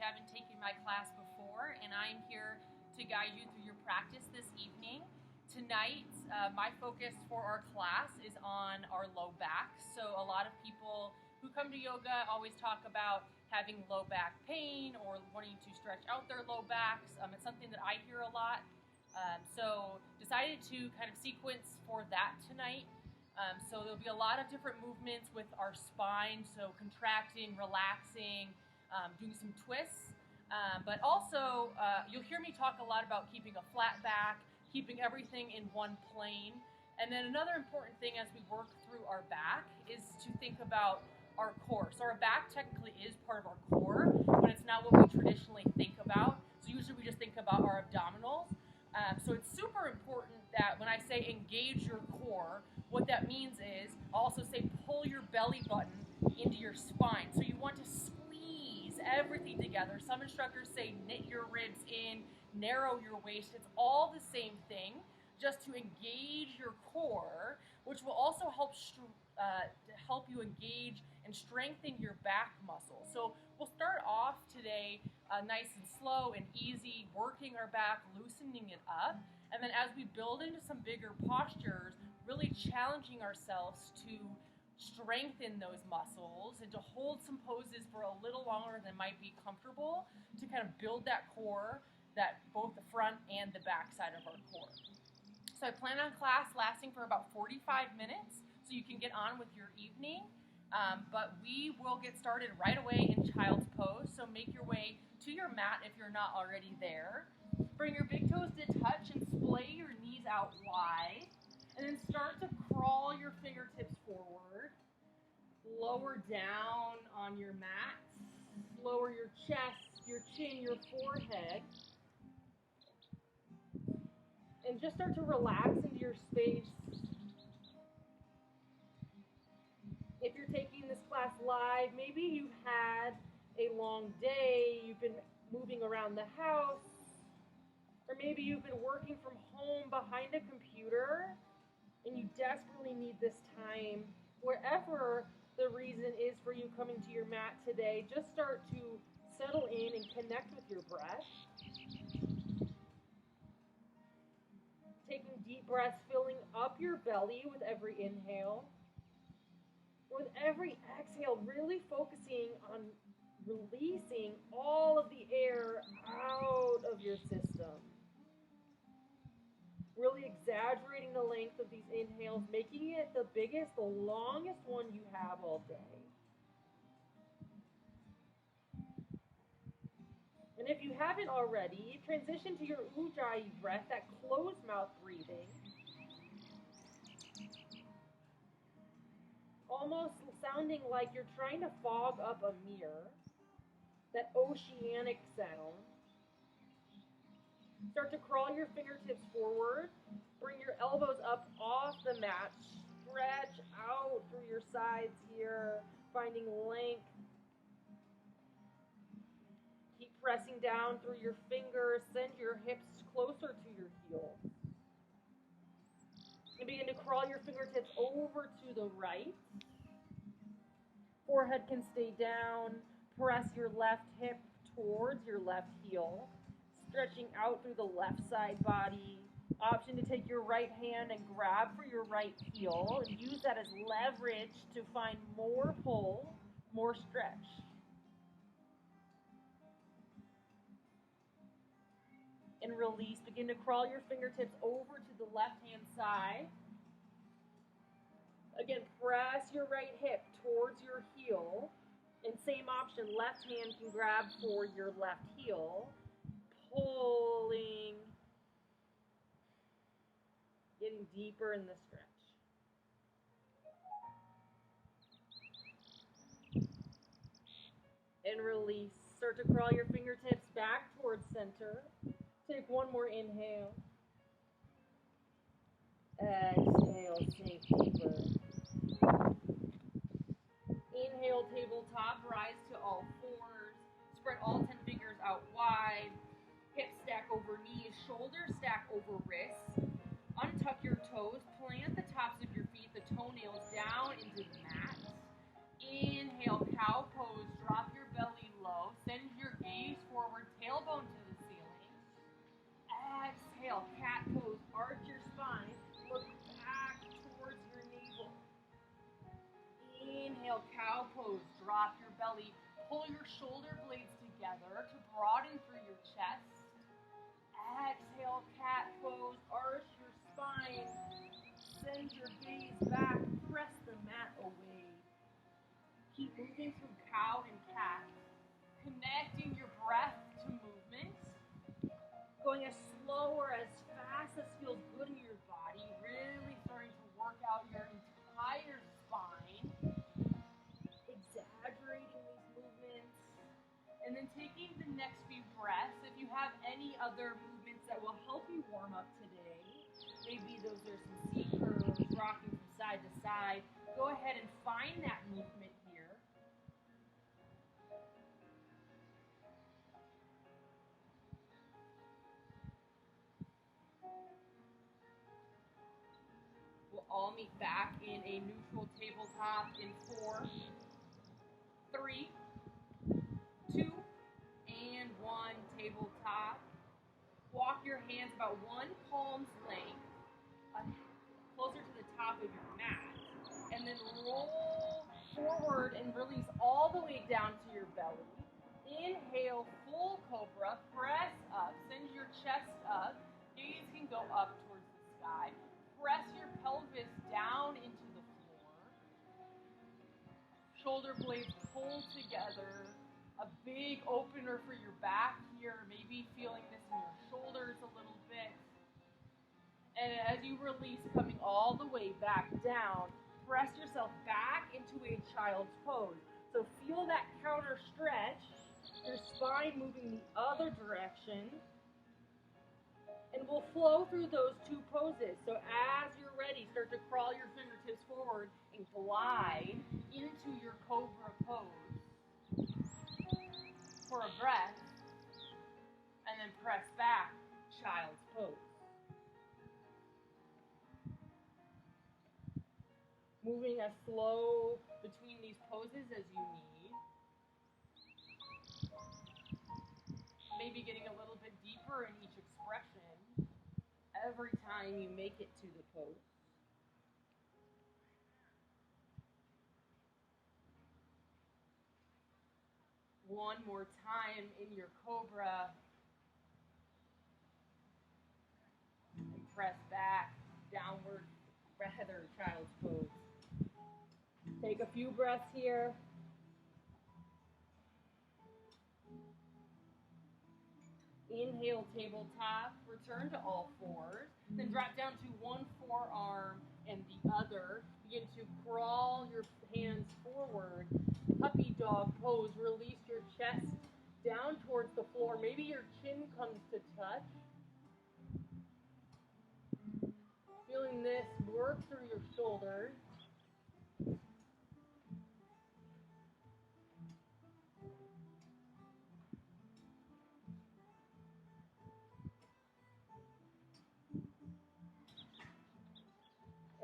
haven't taken my class before, and I'm here to guide you through your practice this evening. Tonight, my focus for our class is on our low back. So a lot of people who come to yoga always talk about having low back pain or wanting to stretch out their low backs. It's something that I hear a lot. So decided to kind of sequence for that tonight. So there'll be a lot of different movements with our spine, so contracting, relaxing, doing some twists. But also, you'll hear me talk a lot about keeping a flat back, keeping everything in one plane. And then another important thing as we work through our back is to think about our core. So our back technically is part of our core, but it's not what we traditionally think about. So usually we just think about our abdominals. So it's super important that when I say engage your core, what that means is I'll also say pull your belly button into your spine. So you want to squeeze everything together. Some instructors say knit your ribs in, narrow your waist. It's all the same thing, just to engage your core, which will also help you engage and strengthen your back muscle. So we'll start off today nice and slow and easy, working our back, loosening it up. And then as we build into some bigger postures, really challenging ourselves to strengthen those muscles and to hold some poses for a little longer than might be comfortable to kind of build that core, that both the front and the back side of our core. So I plan on class lasting for about 45 minutes, so you can get on with your evening. But we will get started right away in child's pose, so make your way to your mat if you're not already there. Bring your big toes to touch and splay your knees out wide. And then start to crawl your fingertips forward. Lower down on your mat. Lower your chest, your chin, your forehead. And just start to relax into your space. If you're taking this class live, maybe you've had a long day, you've been moving around the house, or maybe you've been working from home behind a computer, and you desperately need this time. Wherever the reason is for you coming to your mat today, just start to settle in and connect with your breath. Taking deep breaths, filling up your belly with every inhale. With every exhale, really focusing on releasing all of the air out of your system. Really exaggerating the length of these inhales, making it the biggest, the longest one you have all day. And if you haven't already, transition to your ujjayi breath, that closed mouth breathing. Almost sounding like you're trying to fog up a mirror. That oceanic sound. Start to crawl your fingertips forward. Bring your elbows up off the mat. Stretch out through your sides here, finding length. Keep pressing down through your fingers. Send your hips closer to your heels. And begin to crawl your fingertips over to the right. Forehead can stay down. Press your left hip towards your left heel. Stretching out through the left side body. Option to take your right hand and grab for your right heel and use that as leverage to find more pull, more stretch. And release. Begin to crawl your fingertips over to the left hand side. Again, press your right hip towards your heel. And same option, left hand can grab for your left heel. Pulling. Getting deeper in the stretch. And release. Start to crawl your fingertips back towards center. Take one more inhale. Exhale, sink deeper. Inhale, tabletop, rise to all fours. Spread all 10 fingers out wide. Hips stack over knees, shoulders stack over wrists. Untuck your toes, plant the tops of your feet, the toenails down into the mat. Inhale, cow pose, drop your belly low. Send your gaze drop your belly. Pull your shoulder blades together to broaden through your chest. Exhale, cat pose. Arch your spine. Send your gaze back. Press the mat away. Keep moving through cow and cat. Connecting your breath to movement. Going as slow or as fast as feels good in your body. Really starting to work out your entire spine. Exaggerating these movements. And then taking the next few breaths. If you have any other movements that will help you warm up today, maybe those are some C curls, rocking from side to side. Go ahead and find that movement here. We'll all meet back in a neutral tabletop in 4, 3, 2, and 1 tabletop. Walk your hands about 1 palm's length closer to the top of your mat. And then roll forward and release all the way down to your belly. Inhale, full cobra, press up, send your chest up. Gaze can go up towards the sky. Press your pelvis down into the floor. Shoulder blades pull together. A big opener for your back here. Maybe feeling this in your shoulders a little bit. And as you release, coming all the way back down, press yourself back into a child's pose. So feel that counter stretch, your spine moving the other direction. And we'll flow through those 2 poses. So as you're ready, start to crawl your fingertips forward and glide into your cobra pose for a breath. And then press back, child's pose. Moving as slow between these poses as you need. Maybe getting a little bit deeper in each expression every time you make it to the pose. One more time in your cobra. And press back, downward, rather, child's pose. Take a few breaths here. Inhale, tabletop. Return to all fours. Then drop down to one forearm and the other. Begin to crawl your hands forward. Puppy dog pose. Release your chest down towards the floor. Maybe your chin comes to touch. Feeling this work through your shoulders.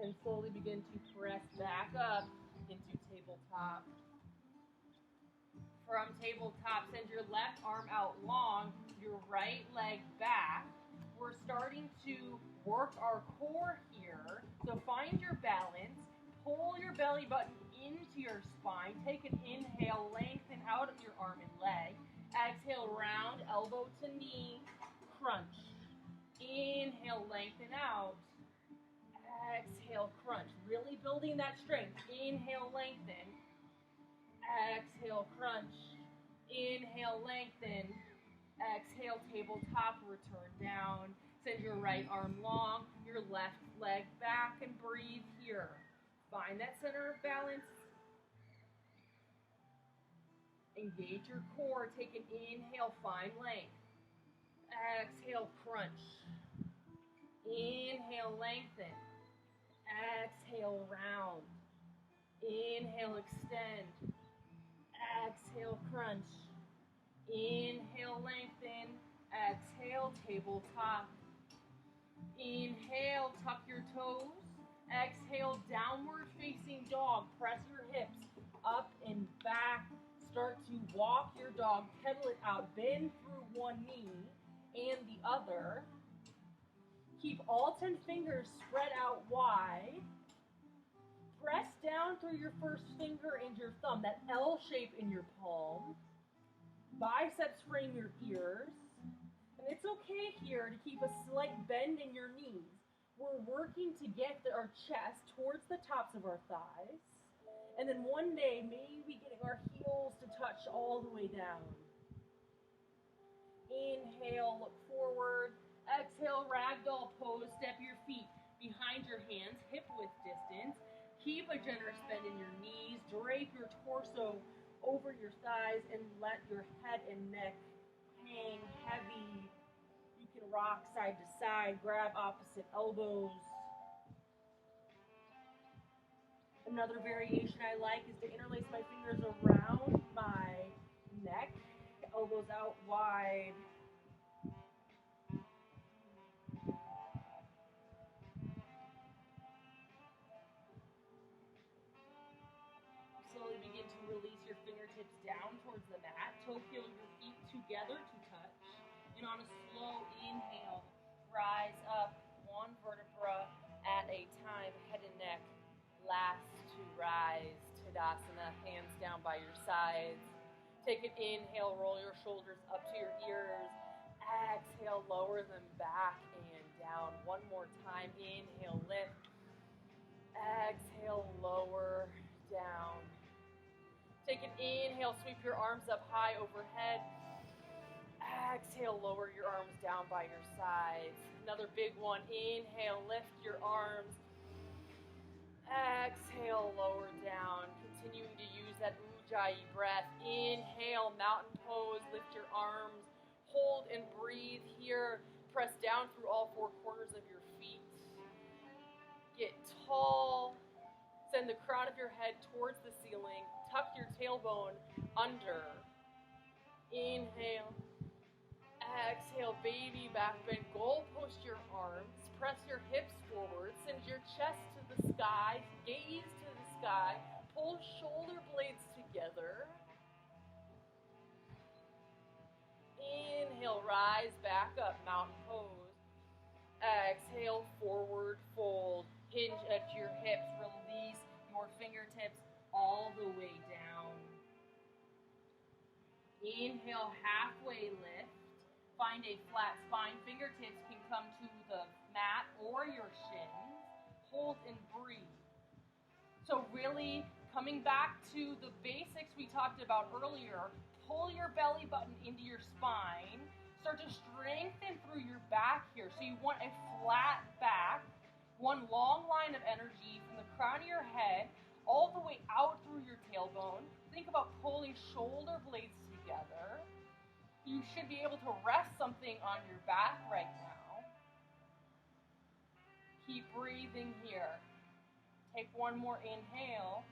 And slowly begin to press back up into tabletop. From tabletop, send your left arm out long, your right leg back. We're starting to work our core here. So find your balance. Pull your belly button into your spine. Take an inhale, lengthen out of your arm and leg. Exhale, round, elbow to knee, crunch. Inhale, lengthen out. Exhale, crunch. Really building that strength. Inhale, lengthen. Exhale, crunch. Inhale, lengthen. Exhale, tabletop, return down. Send your right arm long, your left leg back, and breathe here. Find that center of balance. Engage your core. Take an inhale, find length. Exhale, crunch. Inhale, lengthen. Exhale, round. Inhale, extend. Exhale, crunch. Inhale, lengthen. Exhale, tabletop. Inhale, tuck your toes. Exhale, downward facing dog. Press your hips up and back. Start to walk your dog. Pedal it out. Bend through one knee and the other. Keep all 10 fingers spread out wide. Press down through your first finger and your thumb, that L shape in your palm. Biceps frame your ears. And it's okay here to keep a slight bend in your knees. We're working to get our chest towards the tops of our thighs. And then one day, maybe getting our heels to touch all the way down. Inhale, look forward. Exhale, ragdoll pose. Step your feet behind your hands, hip width distance. Keep a generous bend in your knees. Drape your torso over your thighs and let your head and neck hang heavy. You can rock side to side, grab opposite elbows. Another variation I like is to interlace my fingers around my neck, elbows out wide. Slowly begin to release your fingertips down towards the mat. Toe heel your feet together to touch. And on a slow inhale, rise up one vertebra at a time, head and neck. Last to rise, Tadasana, hands down by your sides. Take an inhale, roll your shoulders up to your ears. Exhale, lower them back and down. One more time, inhale, lift. Exhale, lower, down. Take an inhale, sweep your arms up high overhead. Exhale, lower your arms down by your sides. Another big one. Inhale, lift your arms. Exhale, lower down. Continuing to use that Ujjayi breath. Inhale, mountain pose. Lift your arms. Hold and breathe here. Press down through all four corners of your feet. Get tall. Send the crown of your head towards the ceiling. Tuck your tailbone under. Inhale. Exhale, baby back bend. Goal post your arms. Press your hips forward. Send your chest to the sky. Gaze to the sky. Pull shoulder blades together. Inhale, rise back up, mountain pose. Exhale, forward fold. Hinge at your hips. Release your fingertips all the way down. Inhale, halfway lift. Find a flat spine. Fingertips can come to the mat or your shins. Hold and breathe. So really coming back to the basics we talked about earlier, pull your belly button into your spine. Start to strengthen through your back here. So you want a flat back, one long line of energy from the crown of your head all the way out through your tailbone. Think about pulling shoulder blades together. You should be able to rest something on your back right now. Keep breathing here. Take one more inhale.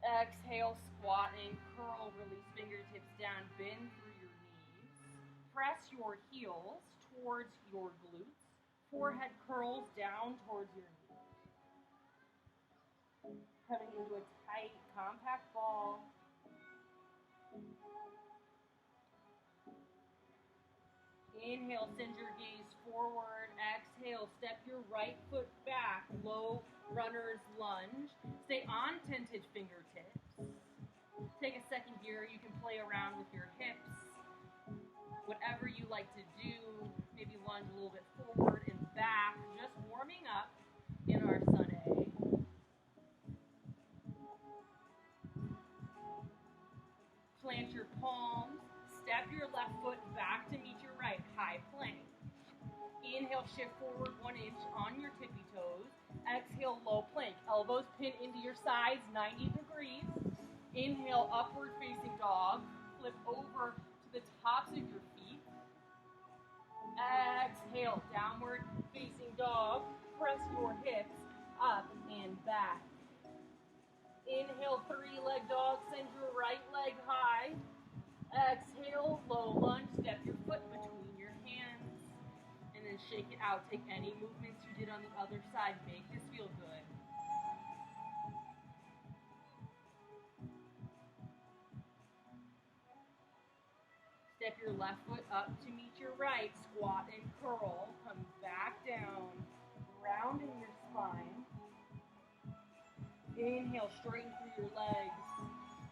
Exhale, squat and curl. Release fingertips down. Bend through your knees. Press your heels towards your glutes. Forehead curls down towards your knees. Coming into a tight, compact ball. Inhale, send your gaze forward. Exhale, step your right foot back. Low runner's lunge. Stay on tented fingertips. Take a second here. You can play around with your hips. Whatever you like to do. Maybe lunge a little bit forward and back. Just warming up in our sun A. Plant your palms. Step your left foot back to meet your right, high plank. Inhale, shift forward 1 inch on your tippy toes. Exhale, low plank. Elbows pin into your sides, 90 degrees. Inhale, upward facing dog. Flip over to the tops of your feet. Exhale, downward facing dog. Press your hips up and back. Inhale, 3-leg dog. Send your right leg high. Exhale, low lunge, step your foot between your hands, and then shake it out. Take any movements you did on the other side. Make this feel good. Step your left foot up to meet your right. Squat and curl. Come back down, rounding your spine. Inhale, straighten through your legs.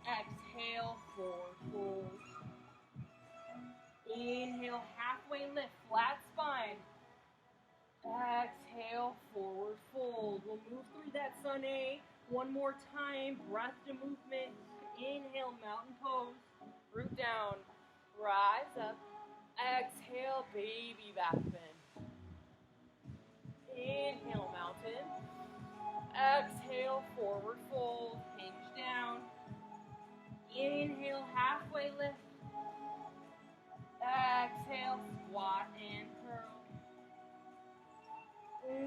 Exhale, forward fold. Inhale, halfway lift, flat spine. Exhale, forward fold. We'll move through that sun A. One more time, breath to movement. Inhale, mountain pose. Root down, rise up. Exhale, baby back bend. Inhale, mountain. Exhale, forward fold, hinge down. Inhale, halfway lift. Exhale, squat and curl.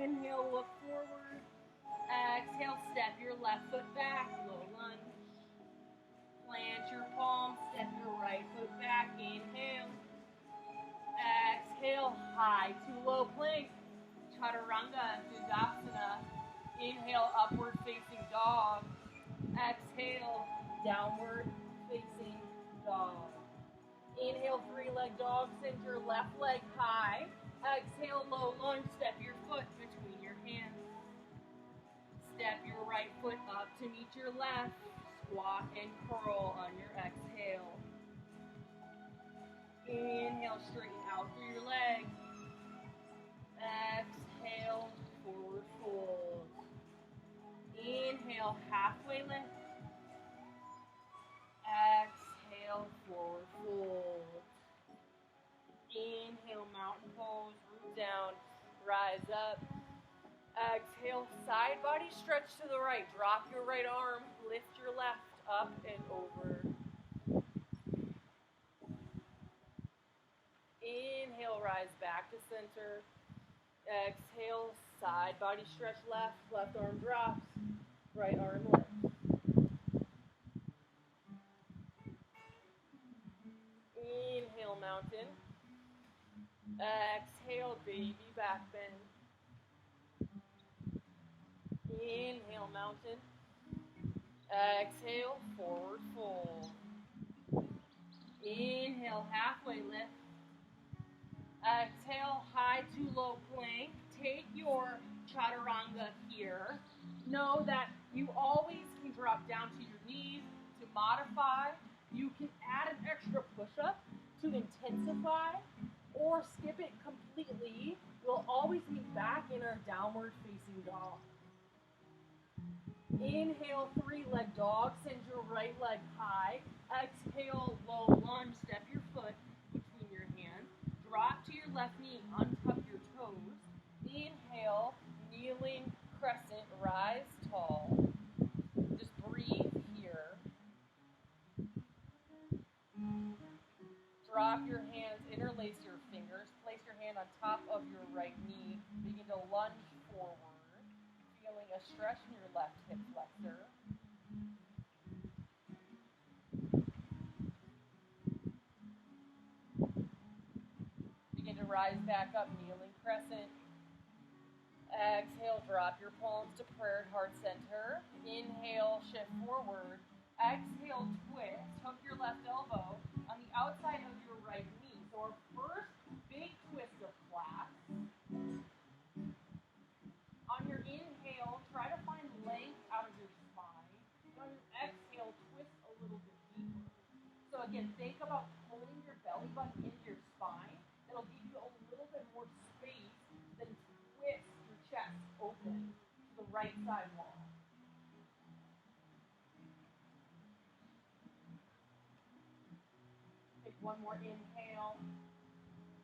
Inhale, look forward. Exhale, step your left foot back, low lunge. Plant your palms, step your right foot back, inhale. Exhale, high to low plank. Chaturanga, Tadasana. Inhale, upward facing dog. Exhale, downward facing dog. Inhale, three-leg dog, send your left leg high. Exhale, low lunge, step your foot between your hands. Step your right foot up to meet your left. Squat and curl on your exhale. Inhale, straighten out through your legs. Exhale, forward fold. Inhale, halfway lift. Exhale, forward fold. Inhale, mountain pose, root down, rise up. Exhale, side body stretch to the right. Drop your right arm, lift your left up and over. Inhale, rise back to center. Exhale, side body stretch left. Left arm drops, right arm lifts. Inhale, mountain. Exhale, baby back bend. Inhale, mountain. Exhale, forward fold. Inhale, halfway lift. Exhale, high to low plank. Take your chaturanga here. Know that you always can drop down to your knees to modify. You can add an extra push-up to intensify or skip it completely. We'll always be back in our downward facing dog. Inhale, three-leg dog. Send your right leg high. Exhale, low lunge. Step your foot between your hands. Drop to your left knee. Untuck your toes. Inhale, kneeling crescent. Rise tall. Just breathe here. Drop your hands. Interlace your fingers. Place your hand on top of your right knee. Begin to lunge forward. Feeling a stretch in your left hip flexor. Begin to rise back up, kneeling crescent. Exhale, drop your palms to prayer at heart center. Inhale, shift forward. Exhale, twist. Hook your left elbow on the outside of your right knee. So our first big twist of class. On your inhale, try to find length out of your spine. And on your exhale, twist a little bit deeper. So again, think about pulling your belly button into your spine. It'll give you a little bit more space than twist your chest open to the right side wall. Take one more inhale.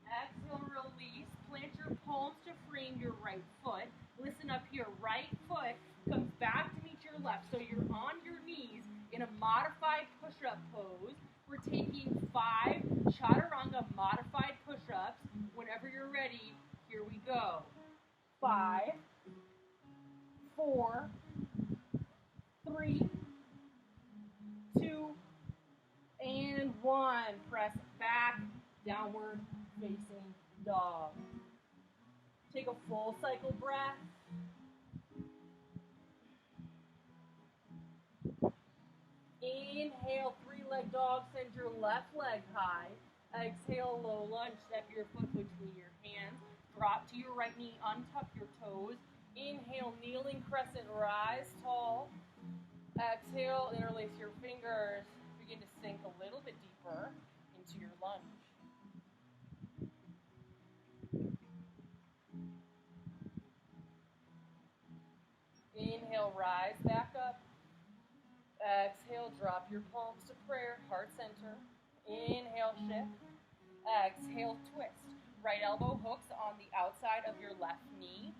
Exhale, release. Plant your palms to frame your right foot. Listen up here. Right foot comes back to meet your left. So you're on your knees in a modified push-up pose. We're taking 5 chaturanga modified push-ups. Whenever you're ready, here we go. 5, 4, 3, 2, and 1. Press back, downward facing dog. Take a full cycle breath. Inhale, three-leg dog. Send your left leg high. Exhale, low lunge. Step your foot between your hands. Drop to your right knee. Untuck your toes. Inhale, kneeling crescent. Rise tall. Exhale, interlace your fingers. Begin to sink a little bit deeper into your lunge. Inhale, rise back up. Exhale, drop your palms to prayer, heart center. Inhale, shift. Exhale, twist. Right elbow hooks on the outside of your left knee.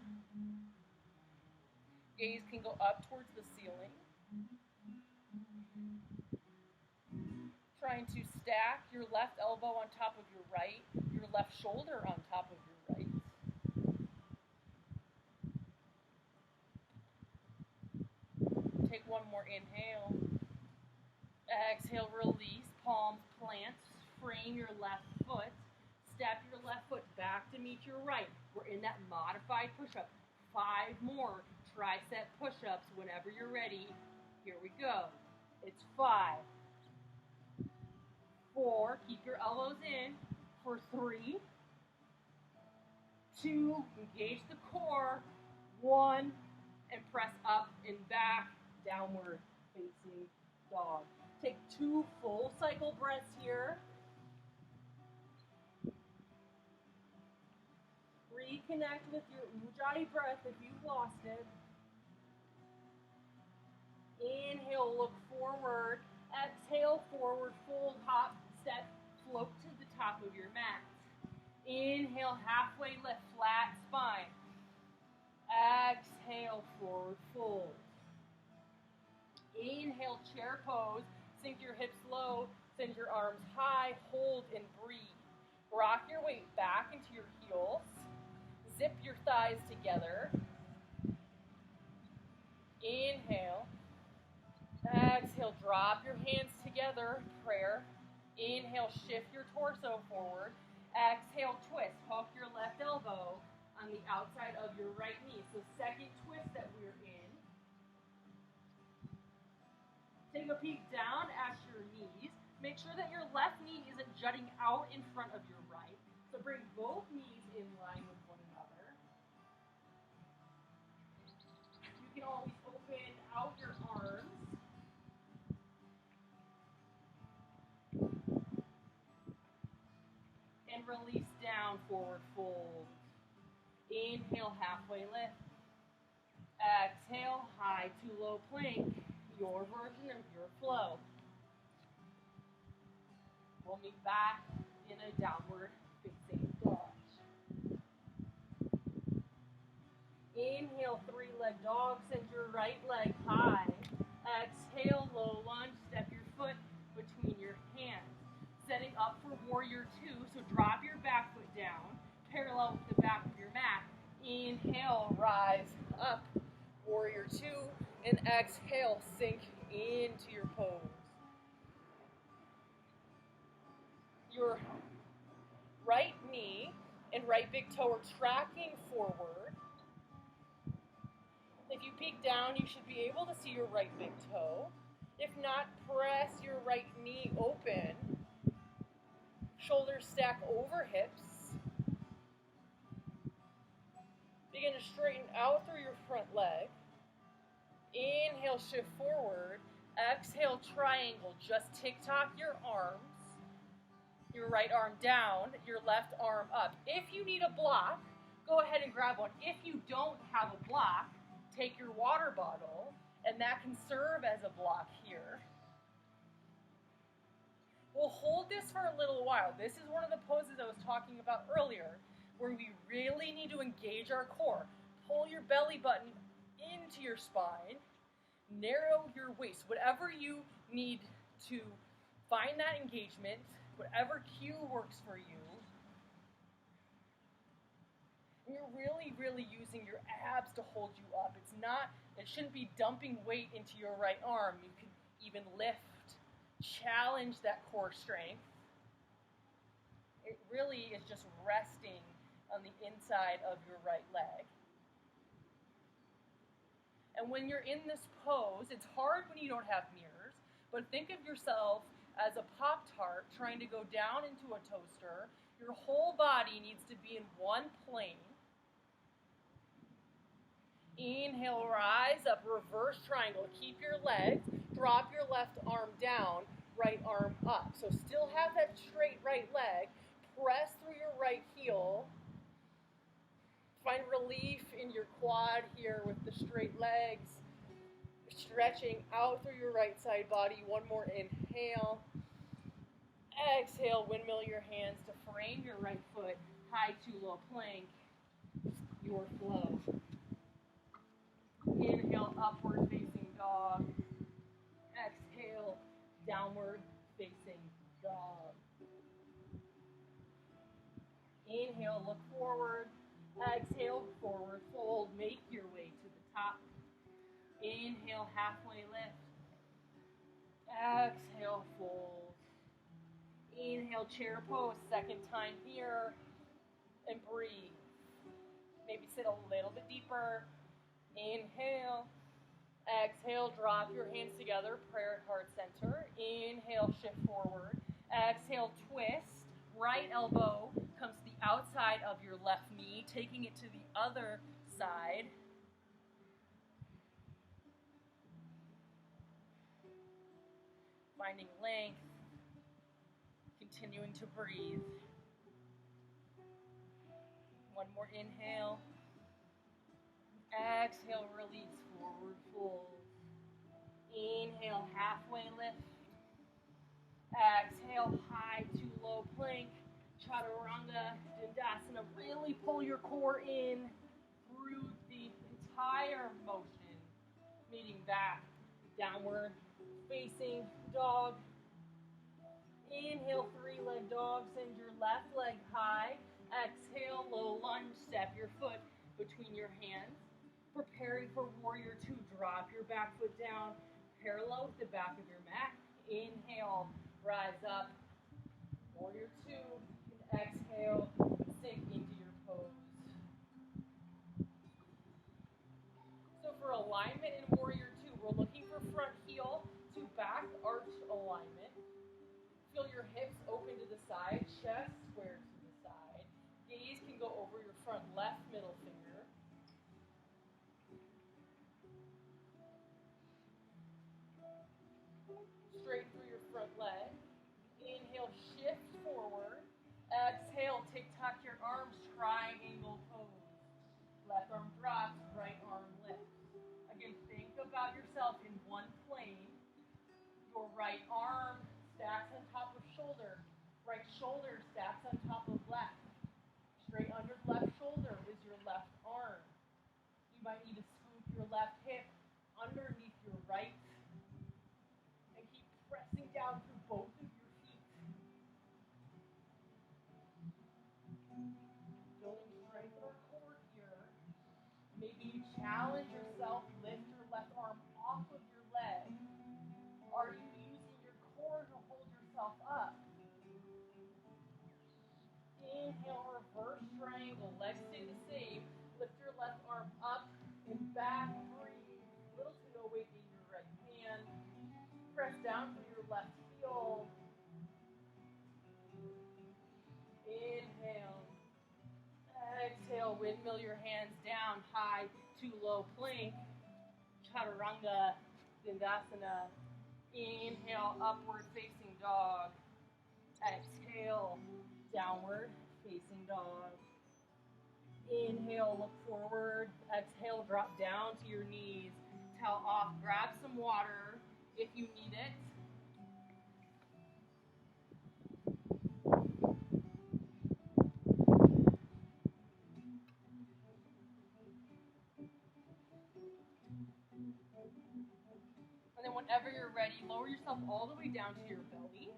Gaze can go up towards the ceiling. Trying to stack your left elbow on top of your right, your left shoulder on top of your right. Take one more inhale. Exhale, release, palms plant, frame your left foot. Step your left foot back to meet your right. We're in that modified push-up. 5 more tricep push-ups whenever you're ready. Here we go. It's 5, 4, keep your elbows in for 3, 2, engage the core, 1, and press up and back, downward facing dog. Take 2 full cycle breaths here. Reconnect with your Ujjayi breath if you've lost it. Inhale, look forward. Exhale, forward, fold, hop, step, float to the top of your mat. Inhale, halfway lift, flat spine. Exhale, forward fold. Inhale, chair pose. Sink your hips low, send your arms high, hold and breathe. Rock your weight back into your heels. Zip your thighs together. Inhale. Exhale, drop your hands together, prayer. Inhale, shift your torso forward. Exhale, twist. Hook your left elbow on the outside of your right knee. So second twist that we're in. Take a peek down at your knees. Make sure that your left knee isn't jutting out in front of your right. So bring both knees in line with one another. You can always open out your arms. And release down, forward fold. Inhale, halfway lift. Exhale, high to low plank. Your version of your flow. We'll meet back in a downward facing dog. Inhale, 3-leg dog. Send your right leg high. Exhale, low lunge. Step your foot between your hands. Setting up for warrior 2. So drop your back foot down, parallel with the back of your mat. Inhale, rise up. Warrior 2. And exhale, sink into your pose. Your right knee and right big toe are tracking forward. If you peek down, you should be able to see your right big toe. If not, press your right knee open. Shoulders stack over hips. Begin to straighten out through your front leg. Inhale, shift forward. Exhale, triangle. Just tick-tock your arms. Your right arm down, your left arm up. If you need a block, go ahead and grab one. If you don't have a block, take your water bottle, and that can serve as a block here. We'll hold this for a little while. This is one of the poses I was talking about earlier, where we really need to engage our core. Pull your belly button into your spine, narrow your waist, whatever you need to find that engagement, whatever cue works for you. And you're really using your abs to hold you up. It shouldn't be dumping weight into your right arm. You can even lift, challenge that core strength. It really is just resting on the inside of your right leg. And when you're in this pose, it's hard when you don't have mirrors, but think of yourself as a Pop-Tart trying to go down into a toaster. Your whole body needs to be in one plane. Inhale, rise up, reverse triangle. Keep your legs, drop your left arm down, right arm up. So still have that straight right leg. Press through your right heel. Find relief in your quad here with the straight legs. Stretching out through your right side body. One more inhale. Exhale, windmill your hands to frame your right foot. High to low plank. Your flow. Inhale, upward facing dog. Exhale, downward facing dog. Inhale, look forward. Exhale, forward fold. Make your way to the top. Inhale, halfway lift. Exhale, fold. Inhale, chair pose. Second time here. And breathe. Maybe sit a little bit deeper. Inhale. Exhale, drop your hands together. Prayer at heart center. Inhale, shift forward. Exhale, twist. Right elbow comes to the outside of your left knee, taking it to the other side. Finding length. Continuing to breathe. One more inhale. Exhale, release, forward fold. Inhale, halfway lift. Exhale, high to low plank. Chaturanga, Dandasana. Really pull your core in through the entire motion. Meeting back, downward facing dog. Inhale, three-leg dog. Send your left leg high. Exhale, low lunge. Step your foot between your hands. Preparing for warrior two. Drop your back foot down, parallel with the back of your mat. Inhale, rise up. Warrior two. And exhale, sink into your pose. So for alignment in warrior two, we're looking for front heel to back arch alignment. Feel your hips open to the side, chest square to the side. Gaze can go over your front left middle finger. Straight through your front leg. Inhale, shift forward. Exhale, tic-tac your arms, triangle pose. Left arm drops, right arm lifts. Again, think about yourself in one plane. Your right arm stacks on top of shoulder. Right shoulder stacks on top of left. Straight under the left shoulder is your left arm. You might need to scoop your left hip underneath your right. And keep pressing down through both of your feet. Building strength in our core here. Maybe you challenge yourself, lift your left arm off of your leg. Are you using your core to hold yourself up? Inhale, reverse triangle. Legs stay the same. Lift your left arm up and back. Breathe. Little to no weight in your right hand. Press down through your left heel. Inhale. Exhale. Windmill your hands down. High to low plank. Chaturanga. Dandasana. Inhale, upward facing dog. Exhale, downward facing dog. Inhale, look forward. Exhale, drop down to your knees. Towel off, grab some water if you need it. And then whenever you're ready, lower yourself all the way down to your belly.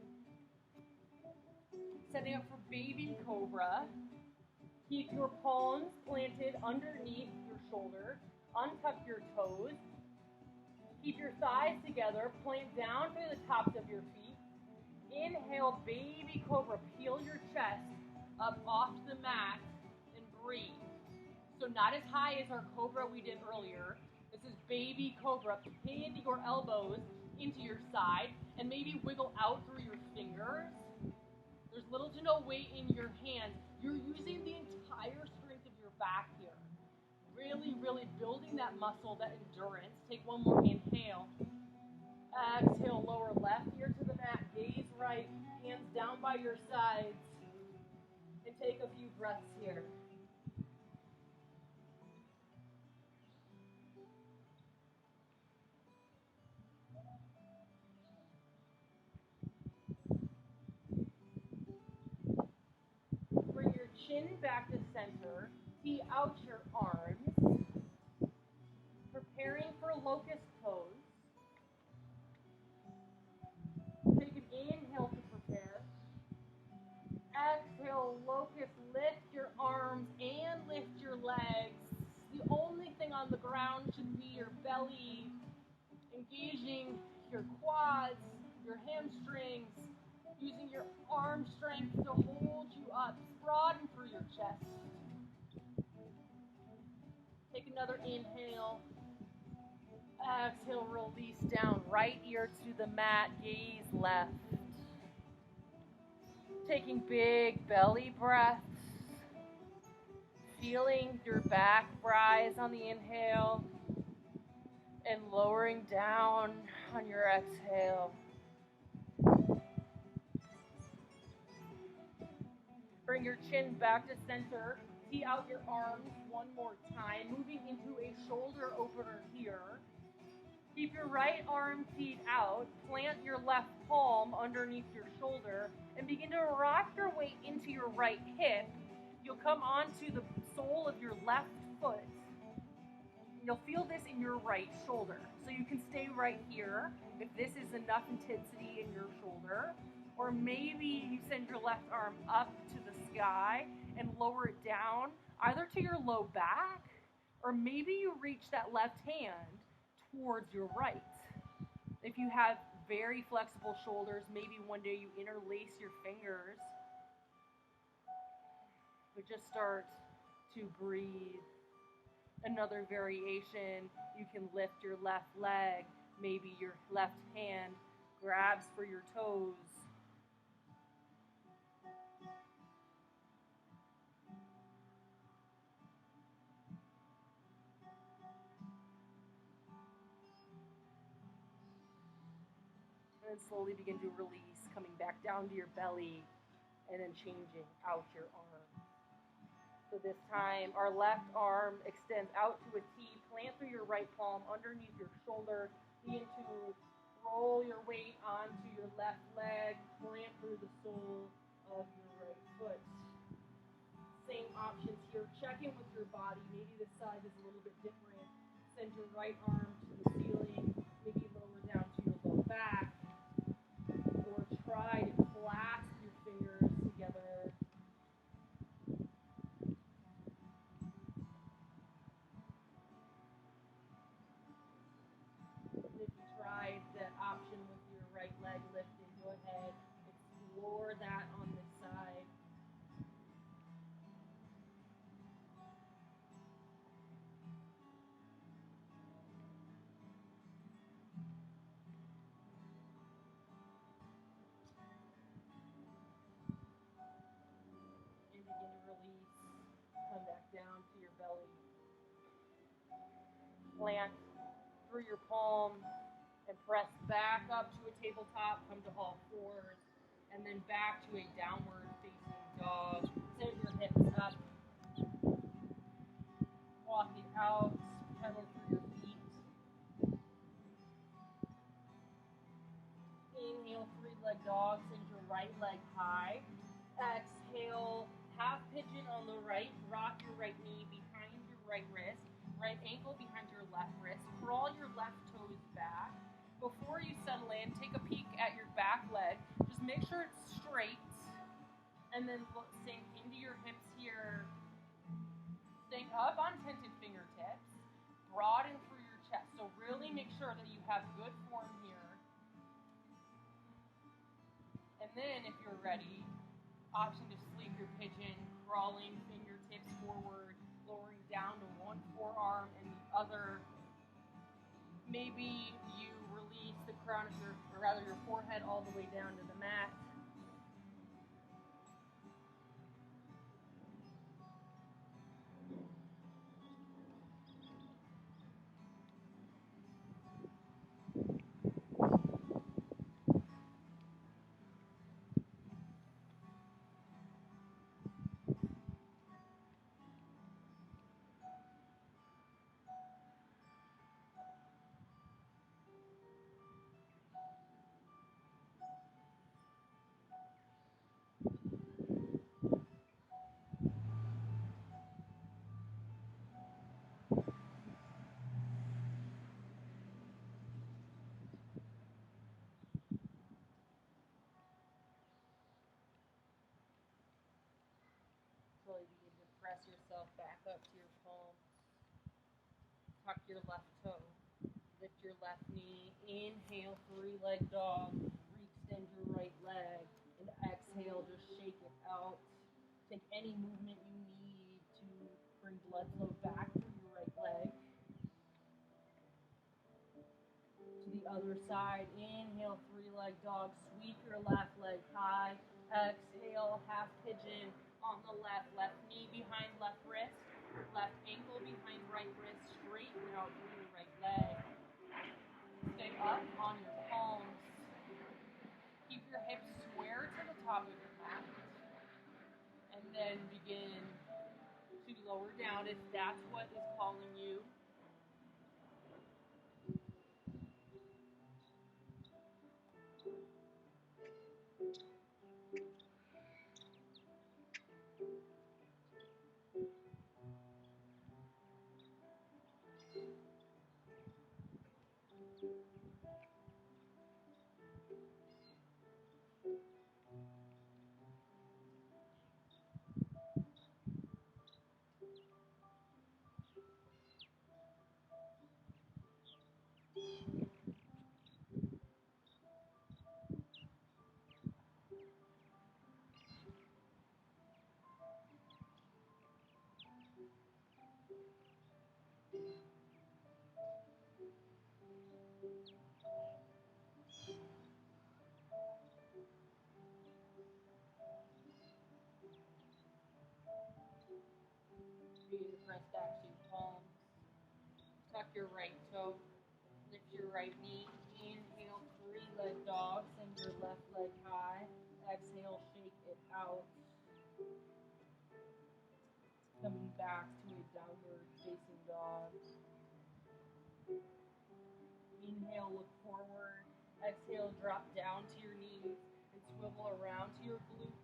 Setting up for baby cobra. Keep your palms planted underneath your shoulder. Untuck your toes. Keep your thighs together. Plant down to the tops of your feet. Inhale, baby cobra. Peel your chest up off the mat and breathe. So not as high as our cobra we did earlier. This is baby cobra. Pin your elbows into your side and maybe wiggle out through your fingers. There's little to no weight in your hands. You're using the entire strength of your back here. Really, really building that muscle, that endurance. Take one more inhale. Exhale, lower left ear to the mat, gaze right, hands down by your sides, and take a few breaths here. Bring your chin back to center, tee out your arms, preparing for locust pose. Take an inhale to prepare. Exhale, locust, lift your arms and lift your legs. The only thing on the ground should be your belly, engaging your quads, your hamstrings, using your arm strength to hold you up. Broaden through your chest. Take another inhale. Exhale, release down. Right ear to the mat, gaze left. Taking big belly breaths. Feeling your back rise on the inhale and lowering down on your exhale. Bring your chin back to center. Tee out your arms one more time, moving into a shoulder opener here. Keep your right arm teed out. Plant your left palm underneath your shoulder and begin to rock your weight into your right hip. You'll come onto the sole of your left foot. You'll feel this in your right shoulder. So you can stay right here if this is enough intensity in your shoulder. Or maybe you send your left arm up to the sky and lower it down, either to your low back, or maybe you reach that left hand towards your right. If you have very flexible shoulders, maybe one day you interlace your fingers. But just start to breathe. Another variation, you can lift your left leg, maybe your left hand grabs for your toes. And then slowly begin to release, coming back down to your belly, and then changing out your arm. So this time, our left arm extends out to a T. Plant through your right palm underneath your shoulder. Begin to roll your weight onto your left leg. Plant through the sole of your right foot. Same options here. Check in with your body. Maybe this side is a little bit different. Send your right arm to the ceiling. Maybe lower down to your low back. Or try to clasp your fingers together. If you tried that option with your right leg lifted, go ahead, explore that on this side. And begin to release, come back down to your belly. Plant through your palm and press back up to a tabletop, come to all fours, and then back to a downward facing dog. Send your hips up, walk it out, pedal through your feet. Inhale, three-leg dog, send your right leg high. Exhale, half pigeon on the right, rock your right knee behind your right wrist, right ankle behind your left wrist, crawl your left toes back. Before you settle in, take a peek at your back leg. Just make sure it's straight. And then sink into your hips here. Staying up on tented fingertips. Broaden through your chest. So really make sure that you have good form here. And then if you're ready, option to sleep your pigeon. Crawling fingertips forward. Lowering down to one forearm and the other. Maybe you release the crown of your forehead all the way down to the mat. up to your palms. Tuck your left toe. Lift your left knee. Inhale, three-leg dog. Re-extend your right leg. And exhale, just shake it out. Take any movement you need to bring blood flow back through your right leg. To the other side. Inhale, three-leg dog. Sweep your left leg high. Exhale, half pigeon on the left. Left knee behind left wrist. Left ankle behind right wrist. Straighten out through your right leg. Stay up on your palms. Keep your hips square to the top of your mat. And then begin to lower down if that's what is calling you. Breathe, press back to your palms. Tuck your right toe. Lift your right knee. Inhale, three-leg dog. Send your left leg high. Exhale, shake it out. Coming back to a downward facing dog. Inhale, look forward. Exhale, drop down to your knees and swivel around to your glutes.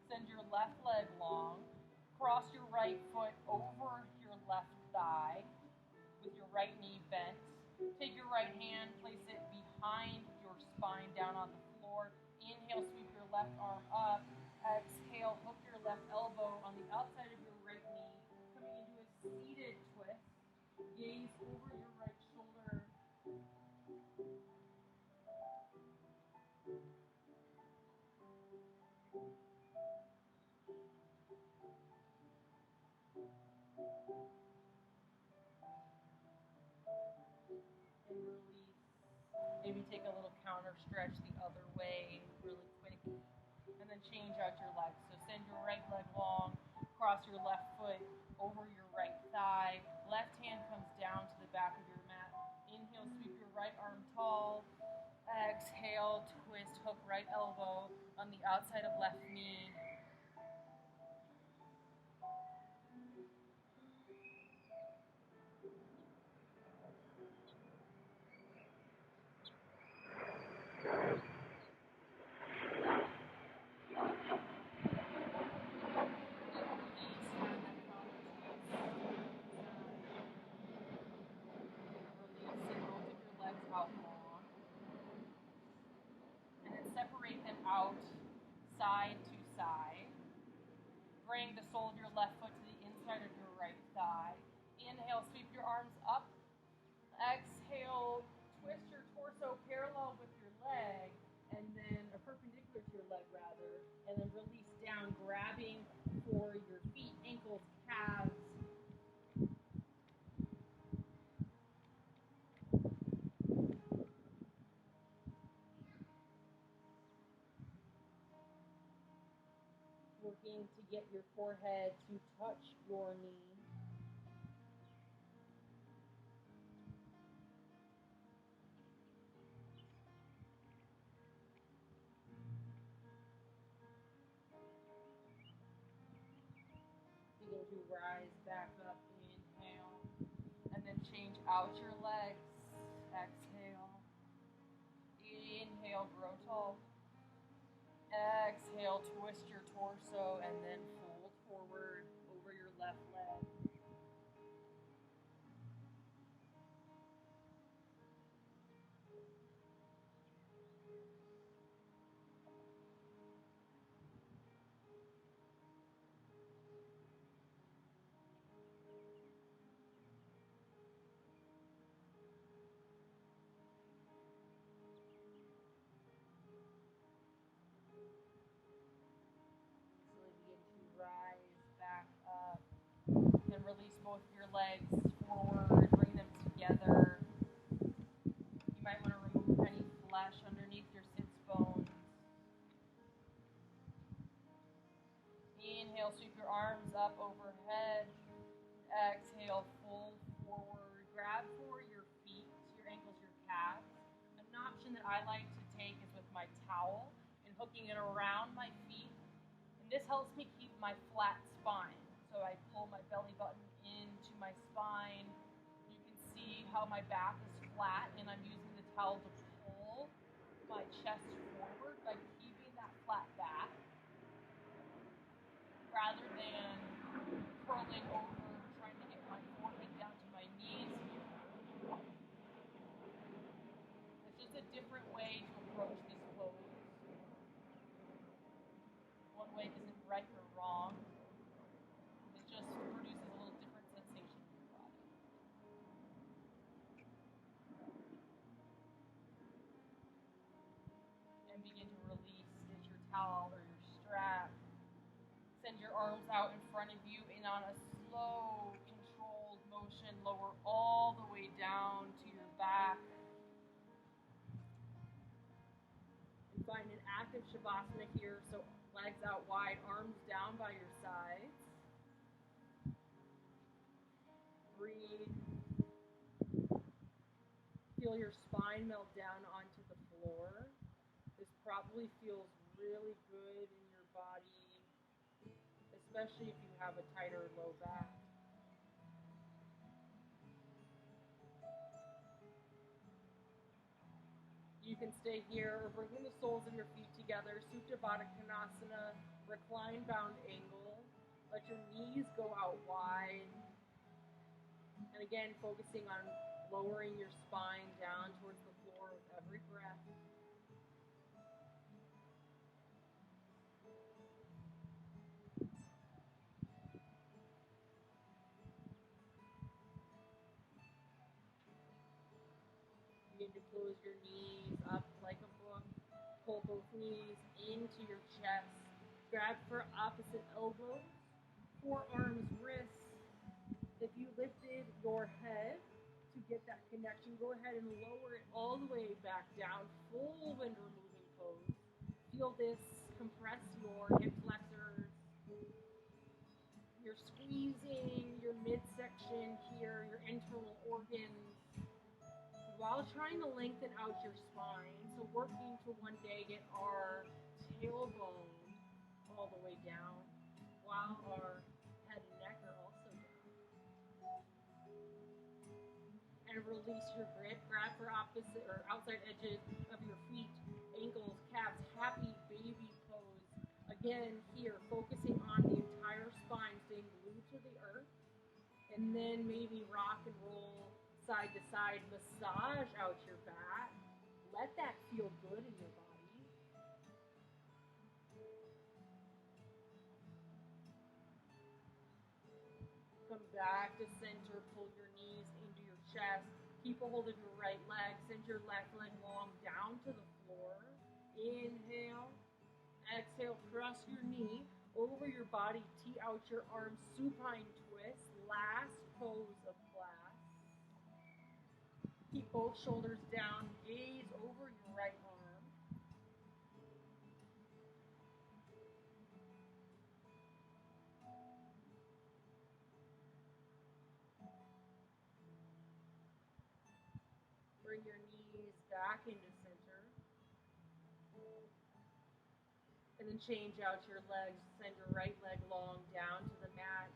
Send your left leg long. Cross your right foot over your left thigh with your right knee bent. Take your right hand, place it behind your spine down on the floor. Inhale, sweep your left arm up. Exhale, hook your left elbow on the outside of your right knee. Coming into a seated twist. Gaze over your right shoulder. And release. Maybe take a little counter stretch the other way really quick. And then change out your legs. So send your right leg long, cross your left foot over your right thigh. Left hand comes down to the back of your mat. Inhale, sweep your right arm tall. Exhale, twist, hook right elbow on the outside of left knee. Separate them out side to side. Bring the sole of your left foot to the inside of your right thigh. Inhale, sweep your arms up. Exhale, twist your torso parallel with your leg, and then perpendicular to your leg rather, and then release down, grabbing for your feet, ankles, calves. Working to get your forehead to touch your knee. Begin to rise back up, inhale, and then change out your legs. Exhale. Inhale, grow tall. Exhale, twist your torso and then fold forward over your left leg. both your legs forward, bring them together. You might want to remove any flesh underneath your sits bones. Inhale, sweep your arms up overhead. Exhale, fold forward. Grab for your feet, your ankles, your calves. An option that I like to take is with my towel and hooking it around my feet. And this helps me keep my flat spine. So I pull my belly button into my spine. You can see how my back is flat, and I'm using the towel to pull my chest forward by keeping that flat back rather than curling over, trying to get my forehead down to my knees here. It's just a different way to approach this pose. One way isn't right or wrong. It just produces a little different sensation in your body. And begin to release. Get your towel or your strap. Send your arms out in front of you and on a slow, controlled motion, lower all the way down to your back. And find an active Shavasana here, so legs out wide, arms down by your sides. Breathe. Feel your spine melt down onto the floor. This probably feels really good in your body, especially if you have a tighter low back. You can stay here or bring the soles of your feet together. Supta Baddha Konasana, recline bound angle. Let your knees go out wide. And again, focusing on lowering your spine down towards the floor with every breath. Begin to close your knees up like a book. Pull both knees into your chest. Grab for opposite elbows, forearms, wrists. If you lifted your head to get that connection, go ahead and lower it all the way back down. Full wind removing pose. Feel this compress your hip flexors. You're squeezing your midsection here, your internal organs, while trying to lengthen out your spine. So working to one day get our tailbone all the way down, while our head and neck are also down. And release your grip. Grab for opposite or outside edges of your feet, ankles, calves. Happy baby pose. Again, here, focusing on the entire spine, staying glued to the earth. And then maybe rock and roll side to side, massage out your back. Let that feel good in your body. Come back to center, pull your knees into your chest. Keep a hold of your right leg. Send your left leg long down to the floor. Inhale. Exhale, cross your knee over your body. Tee out your arms, supine twist. Last pose of class. Keep both shoulders down. Gaze over your right arm. Bring your knees back into center. And then change out your legs. Send your right leg long down to the mat.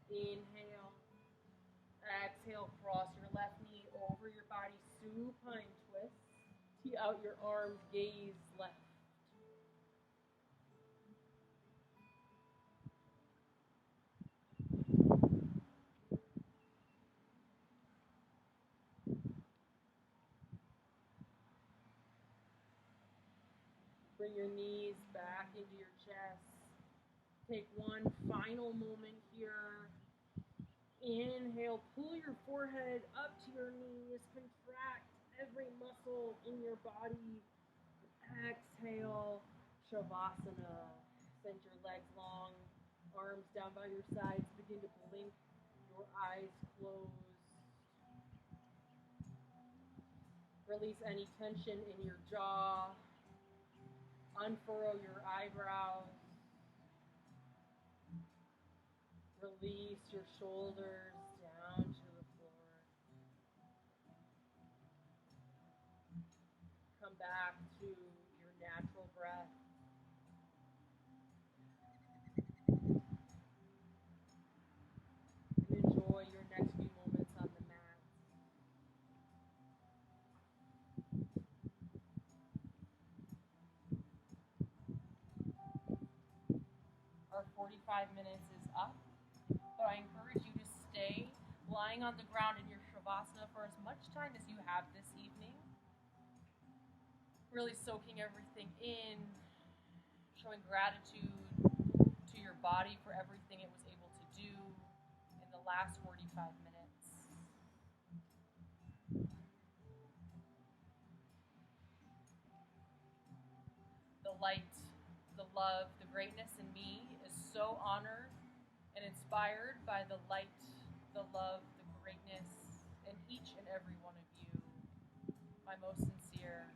Inhale. Exhale, cross your left knee over your body. Supine twist. Tee out your arms. Gaze left. Bring your knees back into your chest. Take one final moment here. Inhale, pull your forehead up to your knees. Contract every muscle in your body. Exhale, Shavasana. Send your legs long, arms down by your sides. Begin to blink your eyes closed. Release any tension in your jaw. Unfurrow your eyebrows. Release your shoulders down to the floor. Come back to your natural breath. And enjoy your next few moments on the mat. Our 45 minutes is up, but I encourage you to stay lying on the ground in your Shavasana for as much time as you have this evening. Really soaking everything in, showing gratitude to your body for everything it was able to do in the last 45 minutes. The light, the love, the greatness in me is so honored and inspired by the light, the love, the greatness in each and every one of you. My most sincere